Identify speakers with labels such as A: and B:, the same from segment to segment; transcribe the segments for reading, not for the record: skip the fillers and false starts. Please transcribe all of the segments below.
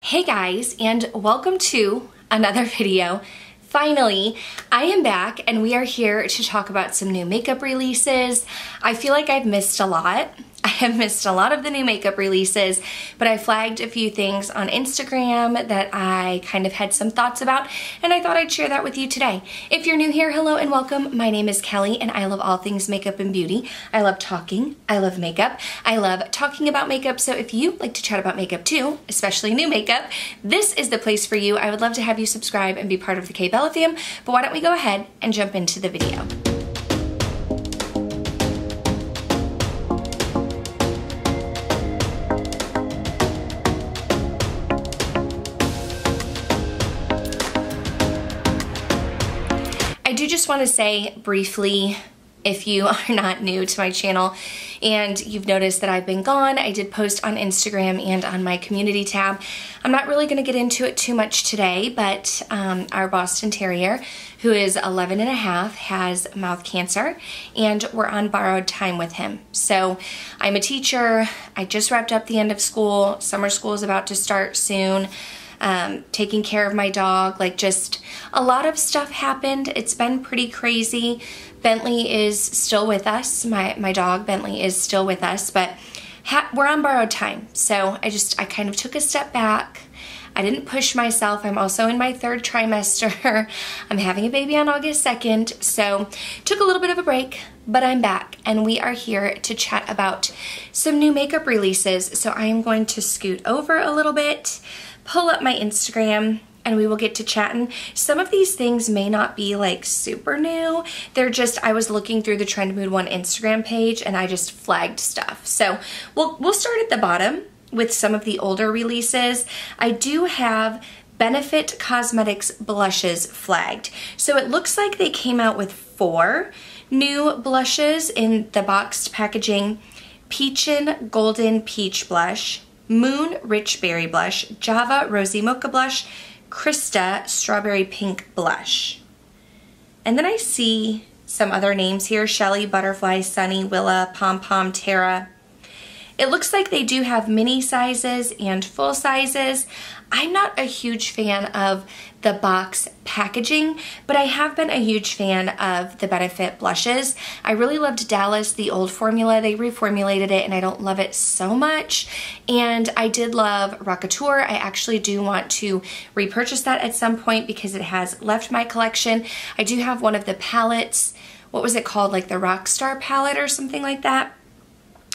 A: Hey guys, and welcome to another video. Finally, I am back and we are here to talk about some new makeup releases. I feel like I've missed a lot. I have missed a lot of the new makeup releases, but I flagged a few things on Instagram that I kind of had some thoughts about, and I thought I'd share that with you today. If you're new here, hello and welcome. My name is Kelly, and I love all things makeup and beauty. I love talking. I love makeup. I love talking about makeup, so if you like to chat about makeup too, especially new makeup, this is the place for you. I would love to have you subscribe and be part of the K Bella fam, but why don't we go ahead and jump into the video. I do just want to say briefly, if you are not new to my channel and you've noticed that I've been gone, I did post on Instagram and on my community tab. I'm not really going to get into it too much today, but our Boston Terrier, who is 11 and a half, has mouth cancer, and we're on borrowed time with him. So I'm a teacher. I just wrapped up the end of school. Summer school is about to start soon. Taking care of my dog, like just a lot of stuff happened. It's been pretty crazy. Bentley is still with us. My dog Bentley is still with us, but we're on borrowed time. So I kind of took a step back. I didn't push myself. I'm also in my third trimester. I'm having a baby on August 2nd. So took a little bit of a break, but I'm back and we are here to chat about some new makeup releases. So I am going to scoot over a little bit, pull up my Instagram, and we will get to chatting. Some of these things may not be like super new. They're just, I was looking through the Trend Mood 1 Instagram page and I just flagged stuff. So we'll start at the bottom with some of the older releases. I do have Benefit Cosmetics blushes flagged. So it looks like they came out with 4 new blushes in the boxed packaging. Peachin' Golden Peach Blush, Moon Rich Berry Blush, Java Rosy Mocha Blush, Krista Strawberry Pink Blush. And then I see some other names here: Shelly, Butterfly, Sunny, Willa, Pom Pom, Tara. It looks like they do have mini sizes and full sizes. I'm not a huge fan of the box packaging, but I have been a huge fan of the Benefit blushes. I really loved Dallas, the old formula. They reformulated it and I don't love it so much. And I did love Rakuten. I actually do want to repurchase that at some point because it has left my collection. I do have one of the palettes. What was it called? Like the Rockstar palette or something like that,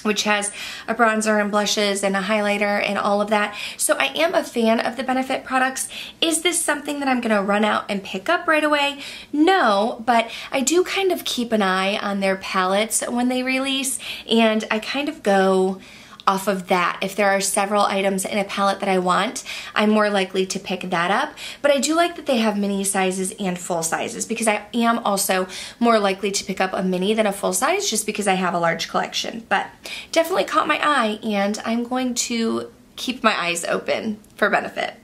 A: which has a bronzer and blushes and a highlighter and all of that. So I am a fan of the Benefit products. Is this something that I'm gonna run out and pick up right away? No, but I do kind of keep an eye on their palettes when they release, and I kind of go off of that. If there are several items in a palette that I want, I'm more likely to pick that up. But I do like that they have mini sizes and full sizes because I am also more likely to pick up a mini than a full size just because I have a large collection. But definitely caught my eye and I'm going to keep my eyes open for Benefit.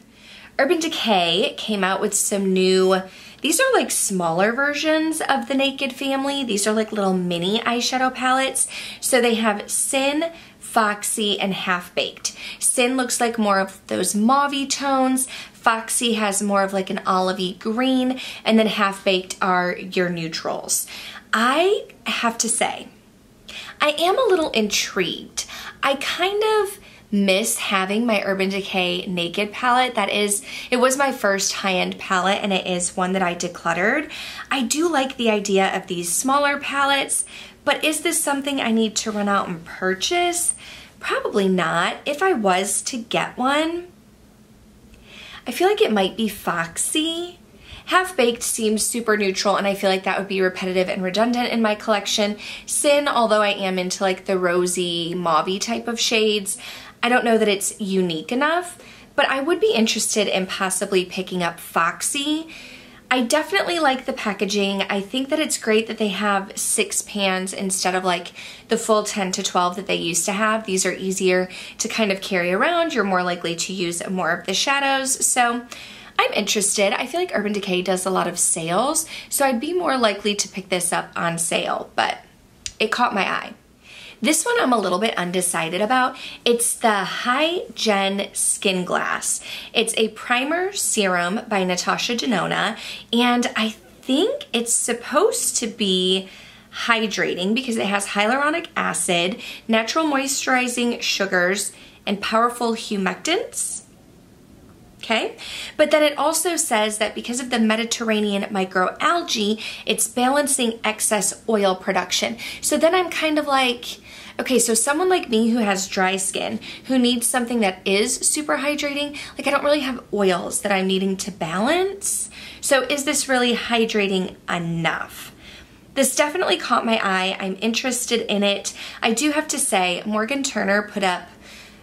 A: Urban Decay came out with some new, these are like smaller versions of the Naked family. These are like little mini eyeshadow palettes. So they have Sin, Foxy, and Half Baked. Sin looks like more of those mauve-y tones. Foxy has more of like an olivey green, and then Half Baked are your neutrals. I have to say, I am a little intrigued. I kind of miss having my Urban Decay Naked palette. It was my first high-end palette and it is one that I decluttered. I do like the idea of these smaller palettes, but is this something I need to run out and purchase? Probably not. If I was to get one, I feel like it might be Foxy. Half Baked seems super neutral and I feel like that would be repetitive and redundant in my collection. Sin, although I am into like the rosy mauve type of shades, I don't know that it's unique enough, but I would be interested in possibly picking up Foxy. I definitely like the packaging. I think that it's great that they have 6 pans instead of like the full 10 to 12 that they used to have. These are easier to kind of carry around. You're more likely to use more of the shadows. So I'm interested. I feel like Urban Decay does a lot of sales, so I'd be more likely to pick this up on sale, but it caught my eye. This one I'm a little bit undecided about. It's the High Gen Skin Glass. It's a primer serum by Natasha Denona, and I think it's supposed to be hydrating because it has hyaluronic acid, natural moisturizing sugars, and powerful humectants. Okay, but then it also says that because of the Mediterranean microalgae, it's balancing excess oil production. So then I'm kind of like, okay, so someone like me who has dry skin, who needs something that is super hydrating, like I don't really have oils that I'm needing to balance. So is this really hydrating enough? This definitely caught my eye. I'm interested in it. I do have to say, Morgan Turner put up,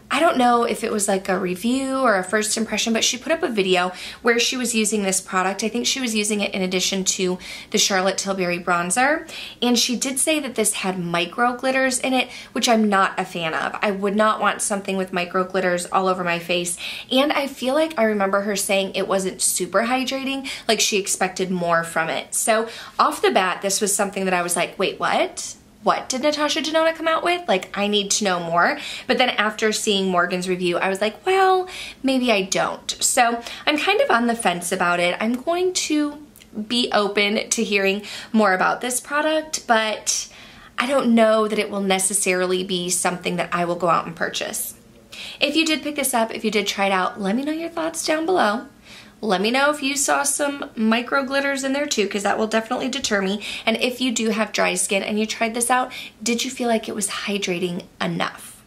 A: I don't know if it was like a review or a first impression, but she put up a video where she was using this product. I think she was using it in addition to the Charlotte Tilbury bronzer. And she did say that this had micro glitters in it, which I'm not a fan of. I would not want something with micro glitters all over my face. And I feel like I remember her saying it wasn't super hydrating, like she expected more from it. So off the bat, this was something that I was like, wait, what? What did Natasha Denona come out with? Like, I need to know more. But then after seeing Morgan's review, I was like, well, maybe I don't. So I'm kind of on the fence about it. I'm going to be open to hearing more about this product, but I don't know that it will necessarily be something that I will go out and purchase. If you did pick this up, if you did try it out, let me know your thoughts down below. Let me know if you saw some micro glitters in there too, because that will definitely deter me. And if you do have dry skin and you tried this out, did you feel like it was hydrating enough?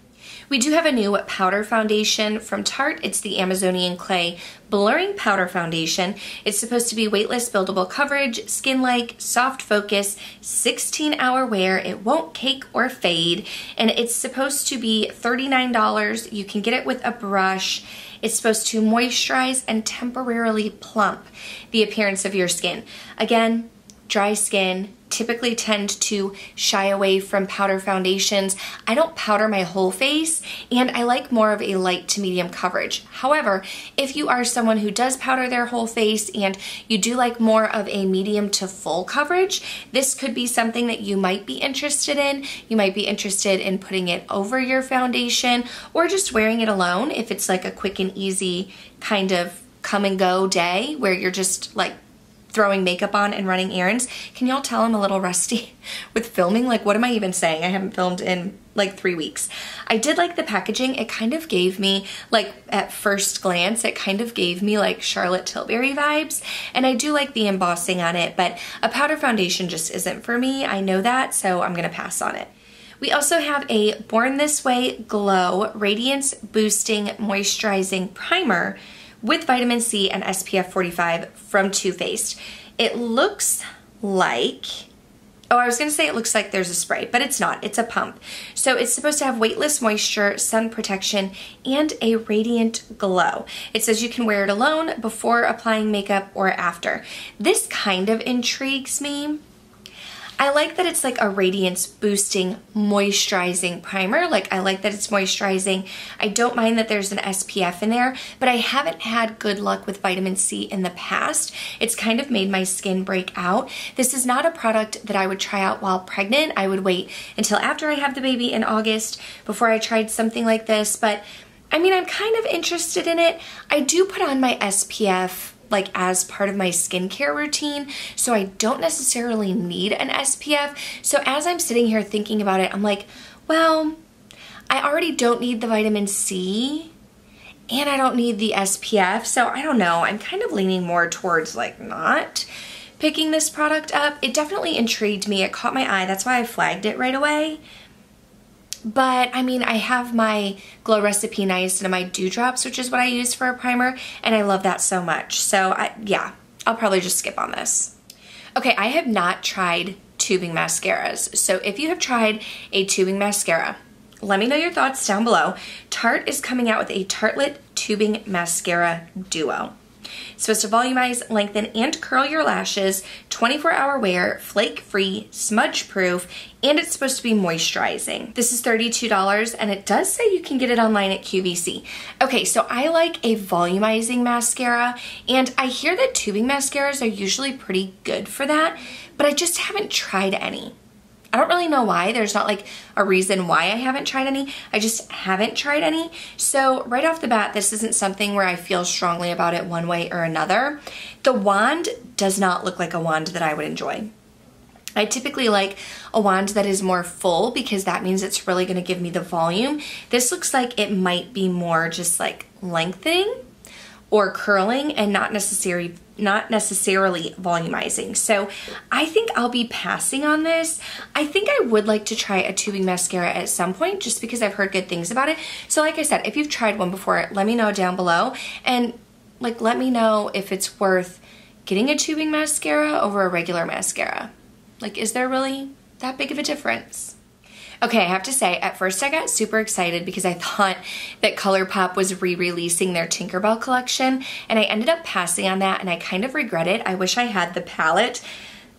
A: We do have a new powder foundation from Tarte. It's the Amazonian Clay Blurring Powder Foundation. It's supposed to be weightless, buildable coverage, skin-like, soft focus, 16-hour wear. It won't cake or fade. And it's supposed to be $39. You can get it with a brush. It's supposed to moisturize and temporarily plump the appearance of your skin. Again, dry skin typically tend to shy away from powder foundations. I don't powder my whole face, and I like more of a light to medium coverage. However, if you are someone who does powder their whole face and you do like more of a medium to full coverage, this could be something that you might be interested in. You might be interested in putting it over your foundation or just wearing it alone if it's like a quick and easy kind of come and go day where you're just like throwing makeup on and running errands. Can y'all tell I'm a little rusty with filming? Like, what am I even saying? I haven't filmed in like 3 weeks. I did like the packaging. It kind of gave me, like at first glance, it kind of gave me like Charlotte Tilbury vibes. And I do like the embossing on it, but a powder foundation just isn't for me. I know that, so I'm gonna pass on it. We also have a Born This Way Glow Radiance Boosting Moisturizing Primer with vitamin C and SPF 45 from Too Faced. It looks like, oh, I was gonna say it looks like there's a spray, but it's not, it's a pump. So it's supposed to have weightless moisture, sun protection, and a radiant glow. It says you can wear it alone, before applying makeup, or after. This kind of intrigues me. I like that it's like a radiance boosting moisturizing primer. Like, I like that it's moisturizing. I don't mind that there's an SPF in there, but I haven't had good luck with vitamin C in the past. It's kind of made my skin break out. This is not a product that I would try out while pregnant. I would wait until after I have the baby in August before I tried something like this, but I mean, I'm kind of interested in it. I do put on my SPF like as part of my skincare routine, so I don't necessarily need an SPF. So as I'm sitting here thinking about it, I'm like, well, I already don't need the vitamin C and I don't need the SPF, so I don't know. I'm kind of leaning more towards like not picking this product up. It definitely intrigued me. It caught my eye. That's why I flagged it right away. But I mean, I have my Glow Recipe Niacinamide Dewdrops, which is what I use for a primer, and I love that so much. So yeah, I'll probably just skip on this. Okay, I have not tried tubing mascaras. So if you have tried a tubing mascara, let me know your thoughts down below. Tarte is coming out with a Tartelette Tubing Mascara Duo. It's supposed to volumize, lengthen, and curl your lashes, 24-hour wear, flake-free, smudge-proof, and it's supposed to be moisturizing. This is $32, and it does say you can get it online at QVC. Okay, so I like a volumizing mascara, and I hear that tubing mascaras are usually pretty good for that, but I just haven't tried any. I don't really know why. There's not like a reason why I haven't tried any. I just haven't tried any. So right off the bat, this isn't something where I feel strongly about it one way or another. The wand does not look like a wand that I would enjoy. I typically like a wand that is more full because that means it's really going to give me the volume. This looks like it might be more just like lengthening or curling and not necessarily volumizing. So I think I'll be passing on this. I think I would like to try a tubing mascara at some point just because I've heard good things about it. So like I said, if you've tried one before, let me know down below, and like let me know if it's worth getting a tubing mascara over a regular mascara. Like, is there really that big of a difference? Okay, I have to say, at first I got super excited because I thought that ColourPop was re-releasing their Tinkerbell collection, and I ended up passing on that, and I kind of regret it. I wish I had the palette,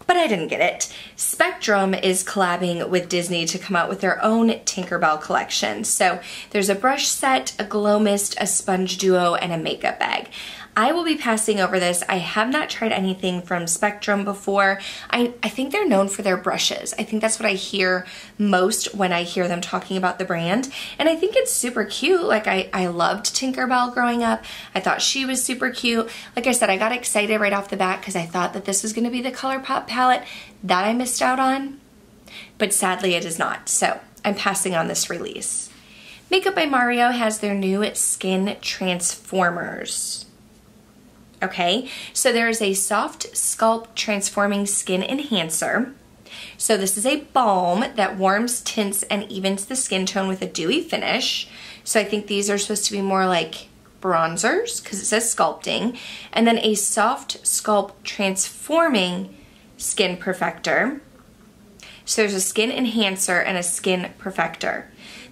A: but I didn't get it. Spectrum is collabing with Disney to come out with their own Tinkerbell collection. So there's a brush set, a glow mist, a sponge duo, and a makeup bag. I will be passing over this. I have not tried anything from Spectrum before. I think they're known for their brushes. I think that's what I hear most when I hear them talking about the brand. And I think it's super cute. Like I loved Tinkerbell growing up. I thought she was super cute. Like I said, I got excited right off the bat because I thought that this was going to be the ColourPop palette that I missed out on. But sadly it is not. So I'm passing on this release. Makeup by Mario has their new Skin Transformers. Okay, so there is a soft sculpt transforming skin enhancer. So this is a balm that warms, tints, and evens the skin tone with a dewy finish. So I think these are supposed to be more like bronzers because it says sculpting. And then a soft sculpt transforming skin perfector. So there's a skin enhancer and a skin perfector.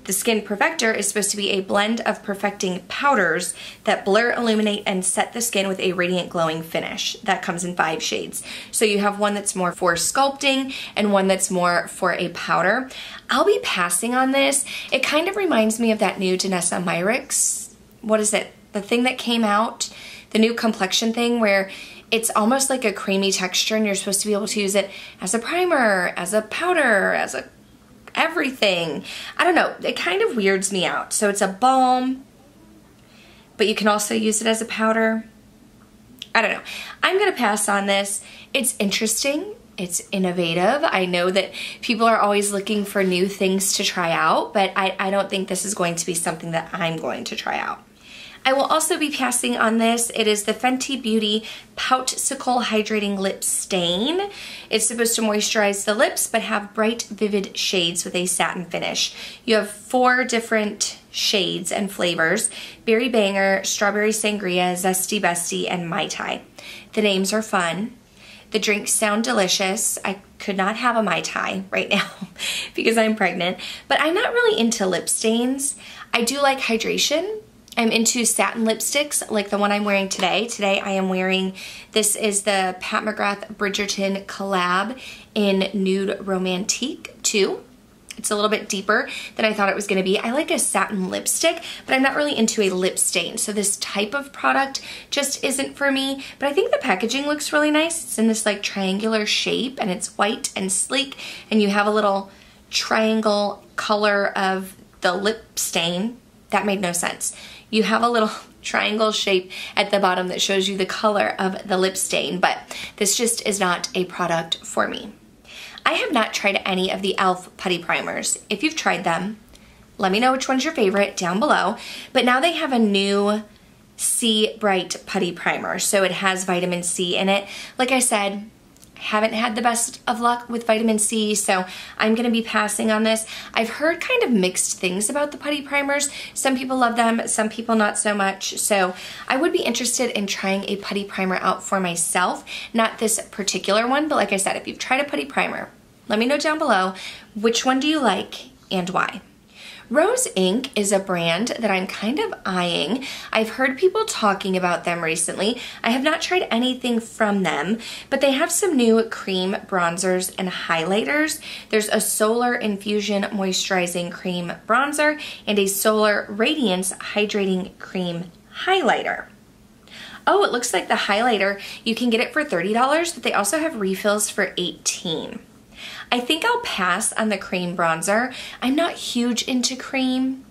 A: The Skin Perfector is supposed to be a blend of perfecting powders that blur, illuminate, and set the skin with a radiant glowing finish. That comes in 5 shades. So you have one that's more for sculpting and one that's more for a powder. I'll be passing on this. It kind of reminds me of that new Denona Myricks. What is it? The thing that came out, the new complexion thing where it's almost like a creamy texture and you're supposed to be able to use it as a primer, as a powder, as a everything. I don't know, it kind of weirds me out. So it's a balm, but you can also use it as a powder. I don't know. I'm gonna pass on this. It's interesting, it's innovative. I know that people are always looking for new things to try out, but I don't think this is going to be something that I'm going to try out. I will also be passing on this. It is the Fenty Beauty Poutsicle Hydrating Lip Stain. It's supposed to moisturize the lips but have bright, vivid shades with a satin finish. You have 4 different shades and flavors: Berry Banger, Strawberry Sangria, Zesty Bestie, and Mai Tai. The names are fun. The drinks sound delicious. I could not have a Mai Tai right now because I'm pregnant, but I'm not really into lip stains. I do like hydration. I'm into satin lipsticks like the one I'm wearing today. Today I am wearing, this is the Pat McGrath Bridgerton collab in Nude Romantique 2. It's a little bit deeper than I thought it was going to be. I like a satin lipstick, but I'm not really into a lip stain. So this type of product just isn't for me, but I think the packaging looks really nice. It's in this like triangular shape and it's white and sleek, and you have a little triangle color of the lip stain. That made no sense. You have a little triangle shape at the bottom that shows you the color of the lip stain, but this just is not a product for me. I have not tried any of the e.l.f. putty primers. If you've tried them, let me know which one's your favorite down below. But now they have a new C Bright putty primer, so it has vitamin C in it. Like I said, haven't had the best of luck with vitamin C, so I'm gonna be passing on this. I've heard kind of mixed things about the putty primers. Some people love them, some people not so much. So I would be interested in trying a putty primer out for myself. Not this particular one, but like I said, if you've tried a putty primer, let me know down below which one do you like and why. Rose Inc. is a brand that I'm kind of eyeing. I've heard people talking about them recently. I have not tried anything from them, but they have some new cream bronzers and highlighters. There's a Solar Infusion Moisturizing Cream Bronzer and a Solar Radiance Hydrating Cream Highlighter. Oh, it looks like the highlighter, you can get it for $30, but they also have refills for $18. I think I'll pass on the cream bronzer. I'm not huge into cream.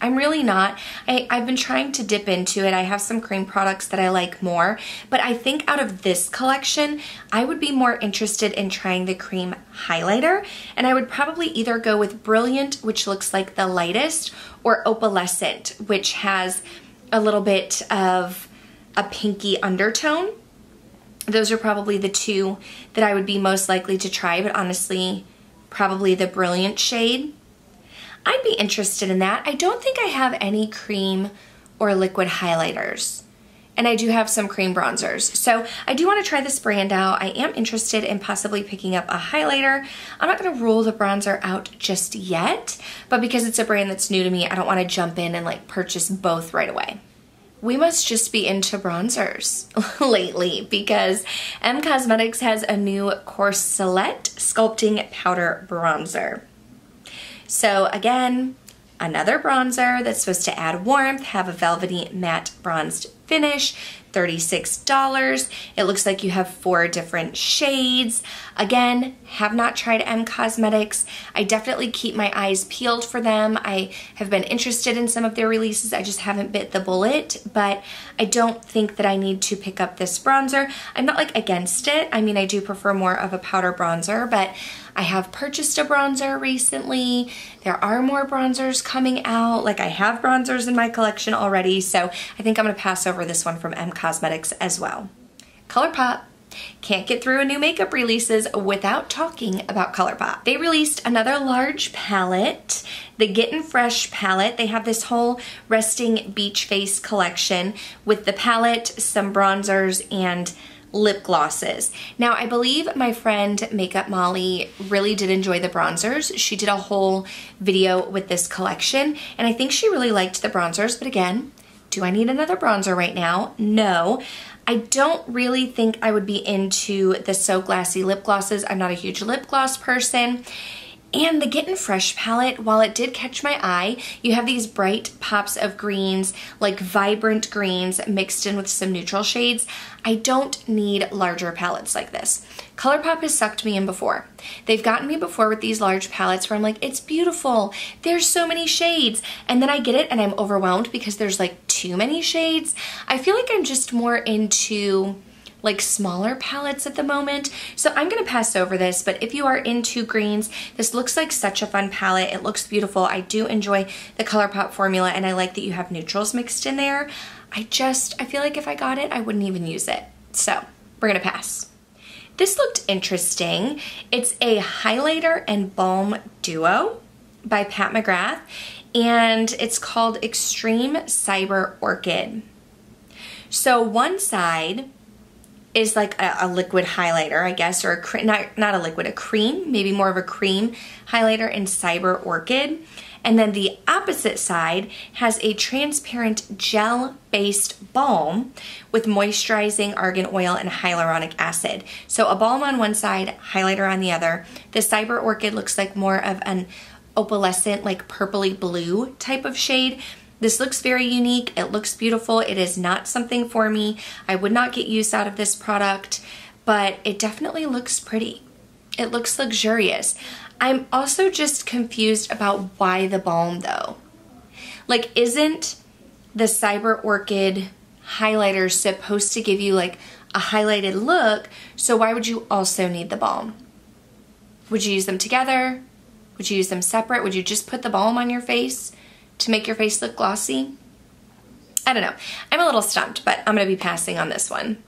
A: I'm really not. I've been trying to dip into it. I have some cream products that I like more, but I think out of this collection, I would be more interested in trying the cream highlighter, and I would probably either go with Brilliant, which looks like the lightest, or Opalescent, which has a little bit of a pinky undertone. Those are probably the two that I would be most likely to try, but honestly, probably the Brilliant shade. I'd be interested in that. I don't think I have any cream or liquid highlighters, and I do have some cream bronzers. So I do want to try this brand out. I am interested in possibly picking up a highlighter. I'm not going to rule the bronzer out just yet, but because it's a brand that's new to me, I don't want to jump in and like purchase both right away. We must just be into bronzers lately because M Cosmetics has a new Corselet Sculpting Powder Bronzer. So again, another bronzer that's supposed to add warmth, have a velvety matte bronzed finish, $36. It looks like you have 4 different shades. Again, have not tried M Cosmetics. I definitely keep my eyes peeled for them. I have been interested in some of their releases. I just haven't bit the bullet, but I don't think that I need to pick up this bronzer. I'm not like against it. I mean, I do prefer more of a powder bronzer, but I have purchased a bronzer recently. There are more bronzers coming out. Like I have bronzers in my collection already, so I think I'm gonna pass over this one from M Cosmetics as well. ColourPop. Can't get through a new makeup releases without talking about ColourPop. They released another large palette, the Gettin' Fresh palette. They have this whole Resting Beach Face collection with the palette, some bronzers, and lip glosses. Now, I believe my friend Makeup Molly really did enjoy the bronzers. She did a whole video with this collection, and I think she really liked the bronzers, but again, do I need another bronzer right now? No. I don't really think I would be into the So Glassy lip glosses. I'm not a huge lip gloss person. And the Gettin' Fresh palette, while it did catch my eye, you have these bright pops of greens, like vibrant greens mixed in with some neutral shades. I don't need larger palettes like this. ColourPop has sucked me in before. They've gotten me before with these large palettes where I'm like, it's beautiful, there's so many shades. And then I get it and I'm overwhelmed because there's like too many shades. I feel like I'm just more into like smaller palettes at the moment. So I'm gonna pass over this, but if you are into greens, this looks like such a fun palette. It looks beautiful. I do enjoy the ColourPop formula, and I like that you have neutrals mixed in there. I feel like if I got it, I wouldn't even use it. So we're gonna pass. This looked interesting. It's a highlighter and balm duo by Pat McGrath, and it's called Extreme Cyber Orchid. So one side is like a liquid highlighter, I guess, or not a liquid, a cream, maybe more of a cream highlighter in Cyber Orchid. And then the opposite side has a transparent gel-based balm with moisturizing argan oil and hyaluronic acid. So a balm on one side, highlighter on the other. The Cyber Orchid looks like more of an opalescent, like purpley blue type of shade. This looks very unique. It looks beautiful. It is not something for me. I would not get use out of this product, but it definitely looks pretty. It looks luxurious. I'm also just confused about why the balm though. Like, isn't the Cyber Orchid highlighter supposed to give you like a highlighted look? So why would you also need the balm? Would you use them together? Would you use them separate? Would you just put the balm on your face to make your face look glossy? I don't know. I'm a little stumped, but I'm gonna be passing on this one.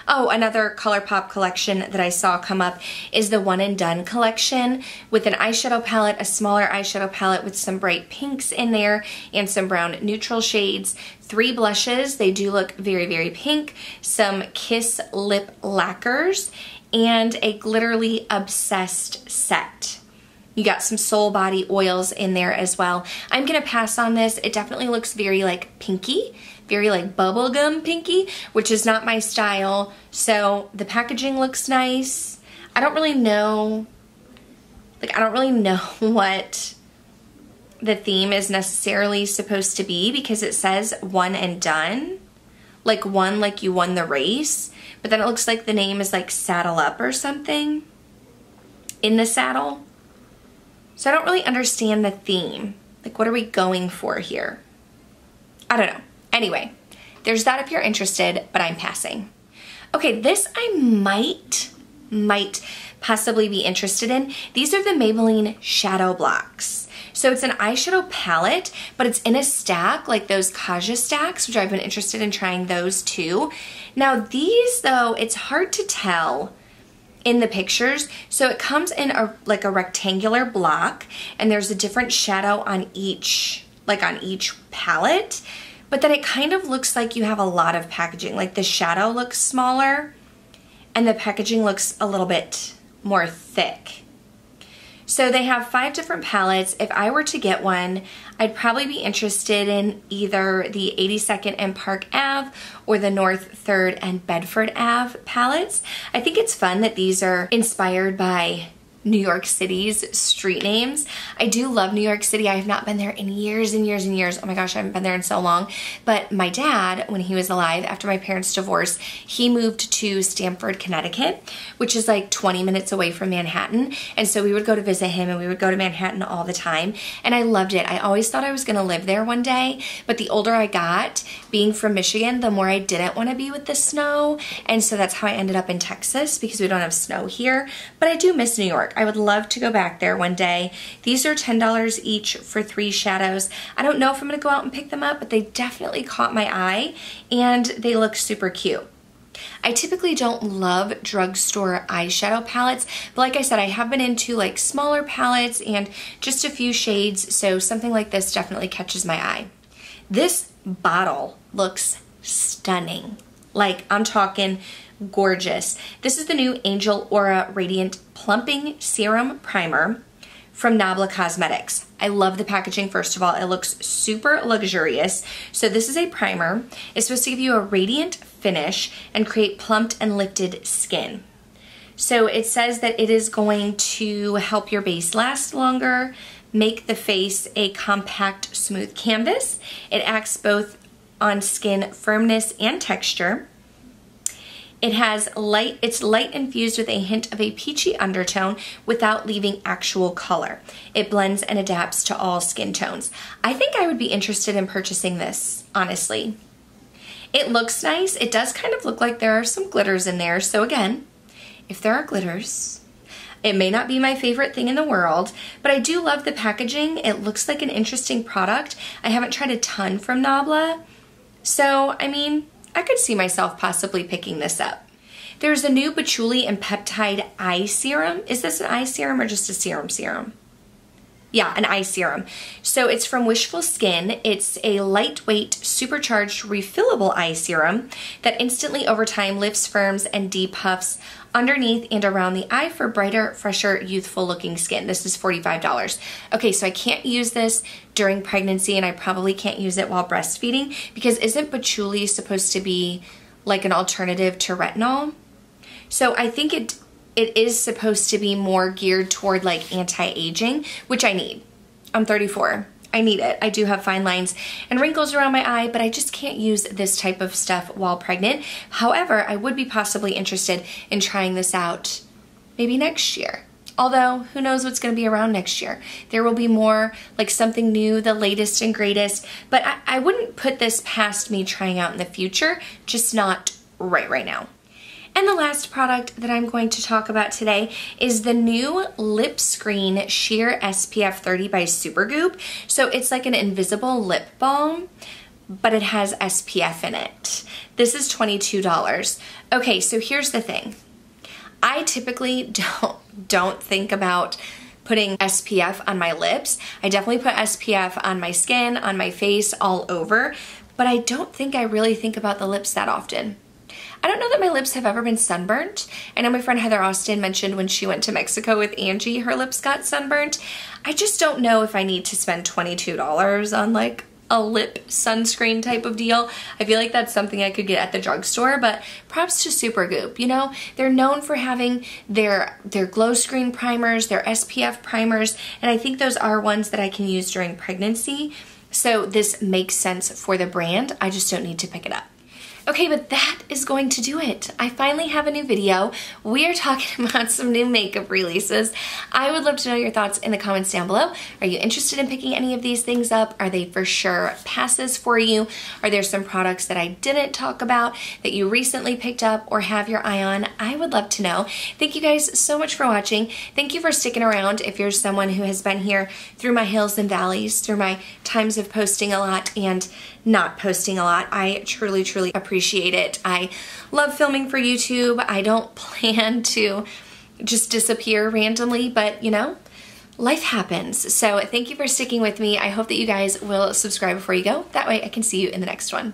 A: Oh, another ColourPop collection that I saw come up is the One and Done collection with an eyeshadow palette, a smaller eyeshadow palette with some bright pinks in there and some brown neutral shades. 3 blushes, they do look very, very pink, some Kiss lip lacquers, and a Glitterly Obsessed set. You got some Soul Body oils in there as well. I'm gonna pass on this. It definitely looks very like pinky, very like bubblegum pinky, which is not my style. So the packaging looks nice. I don't really know what the theme is necessarily supposed to be because it says One and Done. Like one, like you won the race, but then it looks like the name is like Saddle Up or something. in the saddle. So I don't really understand the theme. Like, what are we going for here? I don't know. Anyway, there's that if you're interested, but I'm passing. Okay, this I might possibly be interested in. These are the Maybelline Shadow Blocks. So it's an eyeshadow palette, but it's in a stack, like those Kaja stacks, which I've been interested in trying those too. Now these though, it's hard to tell in the pictures. So it comes in like a rectangular block, and there's a different shadow on each, like on each palette. But then it kind of looks like you have a lot of packaging. Like the shadow looks smaller and the packaging looks a little bit more thick. So they have 5 different palettes. If I were to get one, I'd probably be interested in either the 82nd and Park Ave or the North 3rd and Bedford Ave palettes. I think it's fun that these are inspired by New York City's street names. I do love New York City. I have not been there in years and years and years. Oh my gosh, I haven't been there in so long. But my dad, when he was alive, after my parents' divorce, he moved to Stamford, Connecticut, which is like 20 minutes away from Manhattan. And so we would go to visit him, and we would go to Manhattan all the time. And I loved it. I always thought I was gonna live there one day, but the older I got, being from Michigan, the more I didn't want to be with the snow. And so that's how I ended up in Texas, because we don't have snow here. But I do miss New York. I would love to go back there one day. These are $10 each for 3 shadows. I don't know if I'm gonna go out and pick them up, but they definitely caught my eye and they look super cute. I typically don't love drugstore eyeshadow palettes, but like I said, I have been into like smaller palettes and just a few shades, so something like this definitely catches my eye. This bottle looks stunning. Like, I'm talking gorgeous. This is the new Angel Aura Radiant Plumping Serum Primer from Nabla Cosmetics. I love the packaging, first of all. It looks super luxurious. So this is a primer. It's supposed to give you a radiant finish and create plumped and lifted skin. So it says that it is going to help your base last longer, make the face a compact, smooth canvas. It acts both on skin firmness and texture. It's light infused with a hint of a peachy undertone without leaving actual color. It blends and adapts to all skin tones. I think I would be interested in purchasing this, honestly. It looks nice. It does kind of look like there are some glitters in there. So again, if there are glitters, it may not be my favorite thing in the world, but I do love the packaging. It looks like an interesting product. I haven't tried a ton from Nabla. So, I mean, I could see myself possibly picking this up. There's a new Patchouli and Peptide Eye Serum. Is this an eye serum or just a serum? Yeah, an eye serum. So it's from Wishful Skin. It's a lightweight, supercharged, refillable eye serum that instantly over time lifts, firms, and depuffs underneath and around the eye for brighter, fresher, youthful looking skin. This is $45. Okay, so I can't use this during pregnancy, and I probably can't use it while breastfeeding, because isn't patchouli supposed to be like an alternative to retinol? So I think it is supposed to be more geared toward like anti-aging, which I need. I'm 34. I need it. I do have fine lines and wrinkles around my eye, but I just can't use this type of stuff while pregnant. However, I would be possibly interested in trying this out maybe next year. Although, who knows what's going to be around next year. There will be more, like something new, the latest and greatest, but I wouldn't put this past me trying out in the future, just not right now. And the last product that I'm going to talk about today is the new Lip Screen Sheer SPF 30 by Supergoop. So it's like an invisible lip balm, but it has SPF in it. This is $22. Okay, so here's the thing. I typically don't think about putting SPF on my lips. I definitely put SPF on my skin, on my face, all over, but I don't think I really think about the lips that often. I don't know that my lips have ever been sunburnt. I know my friend Heather Austin mentioned when she went to Mexico with Angie, her lips got sunburnt. I just don't know if I need to spend $22 on like a lip sunscreen type of deal. I feel like that's something I could get at the drugstore, but props to Supergoop. You know, they're known for having their glow screen primers, their SPF primers, and I think those are ones that I can use during pregnancy. So this makes sense for the brand. I just don't need to pick it up. Okay, but that is going to do it. I finally have a new video. We are talking about some new makeup releases. I would love to know your thoughts in the comments down below. Are you interested in picking any of these things up? Are they for sure passes for you? Are there some products that I didn't talk about that you recently picked up or have your eye on? I would love to know. Thank you guys so much for watching. Thank you for sticking around if you're someone who has been here through my hills and valleys, through my times of posting a lot and not posting a lot. I truly, truly appreciate it. I love filming for YouTube. I don't plan to just disappear randomly, but you know, life happens. So thank you for sticking with me. I hope that you guys will subscribe before you go. That way I can see you in the next one.